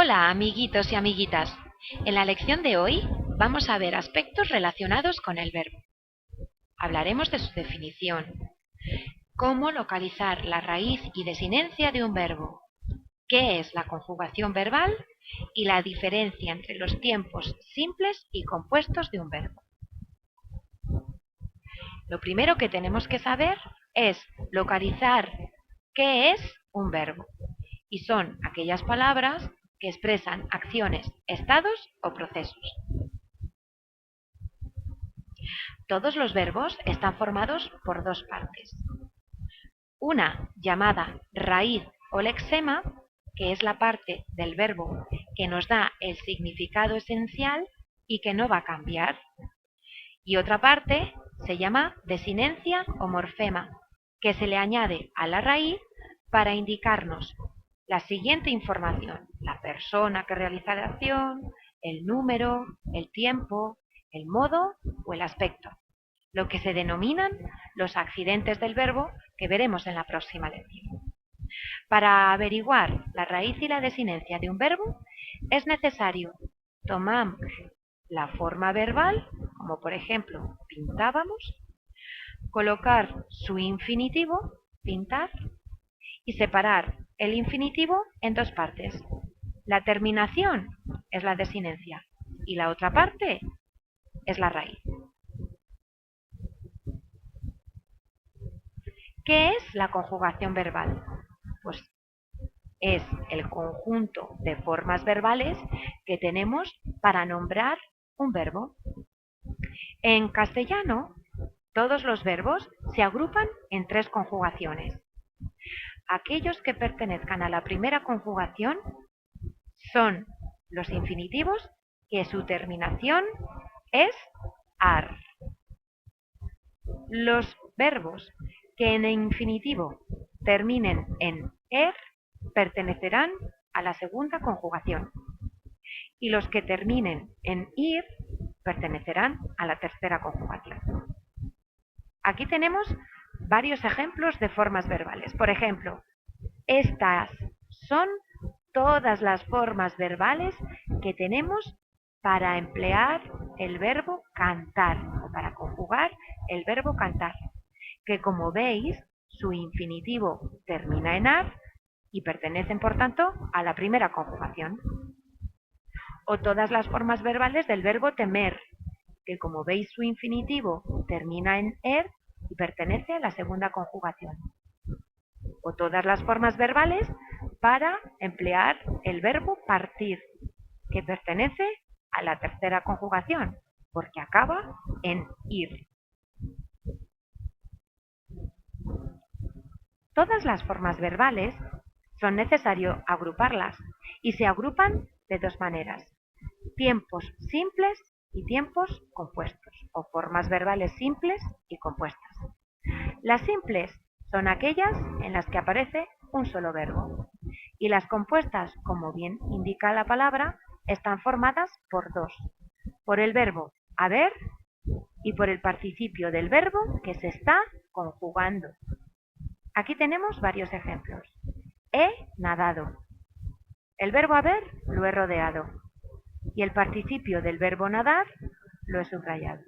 Hola, amiguitos y amiguitas. En la lección de hoy vamos a ver aspectos relacionados con el verbo. Hablaremos de su definición, cómo localizar la raíz y desinencia de un verbo, qué es la conjugación verbal y la diferencia entre los tiempos simples y compuestos de un verbo. Lo primero que tenemos que saber es localizar qué es un verbo, y son aquellas palabras que expresan acciones, estados o procesos. Todos los verbos están formados por dos partes. Una llamada raíz o lexema, que es la parte del verbo que nos da el significado esencial y que no va a cambiar. Y otra parte se llama desinencia o morfema, que se le añade a la raíz para indicarnos la siguiente información: la persona que realiza la acción, el número, el tiempo, el modo o el aspecto, lo que se denominan los accidentes del verbo, que veremos en la próxima lección. Para averiguar la raíz y la desinencia de un verbo es necesario tomar la forma verbal, como por ejemplo pintábamos, colocar su infinitivo, pintar, y separar el infinitivo en dos partes. La terminación es la desinencia y la otra parte es la raíz. ¿Qué es la conjugación verbal? Pues es el conjunto de formas verbales que tenemos para nombrar un verbo. En castellano, todos los verbos se agrupan en tres conjugaciones. Aquellos que pertenezcan a la primera conjugación son los infinitivos, que su terminación es ar. Los verbos que en infinitivo terminen en er pertenecerán a la segunda conjugación, y los que terminen en ir pertenecerán a la tercera conjugación. Aquí tenemos varios ejemplos de formas verbales. Por ejemplo, estas son todas las formas verbales que tenemos para emplear el verbo cantar o para conjugar el verbo cantar, que como veis su infinitivo termina en ar y pertenecen por tanto a la primera conjugación. O todas las formas verbales del verbo temer, que como veis su infinitivo termina en er y pertenece a la segunda conjugación. O todas las formas verbales para emplear el verbo partir, que pertenece a la tercera conjugación, porque acaba en ir. Todas las formas verbales son necesario agruparlas y se agrupan de dos maneras: tiempos simples y tiempos compuestos, o formas verbales simples y compuestas. Las simples son aquellas en las que aparece un solo verbo, y las compuestas, como bien indica la palabra, están formadas por dos: por el verbo haber y por el participio del verbo que se está conjugando. Aquí tenemos varios ejemplos. He nadado. El verbo haber lo he rodeado y el participio del verbo nadar lo he subrayado.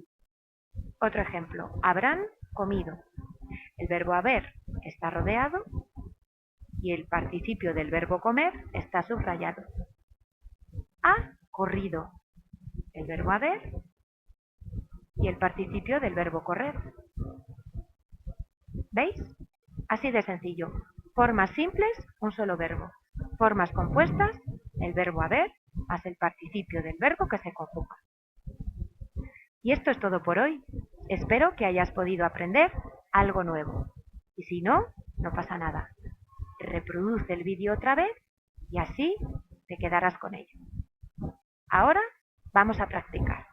Otro ejemplo: habrán comido. El verbo haber está rodeado y el participio del verbo comer está subrayado. Ha corrido. El verbo haber y el participio del verbo correr. ¿Veis? Así de sencillo. Formas simples, un solo verbo. Formas compuestas, el verbo haber más el participio del verbo que se conjuga. Y esto es todo por hoy. Espero que hayas podido aprender algo nuevo. Y si no, no pasa nada. Reproduce el vídeo otra vez y así te quedarás con ello. Ahora vamos a practicar.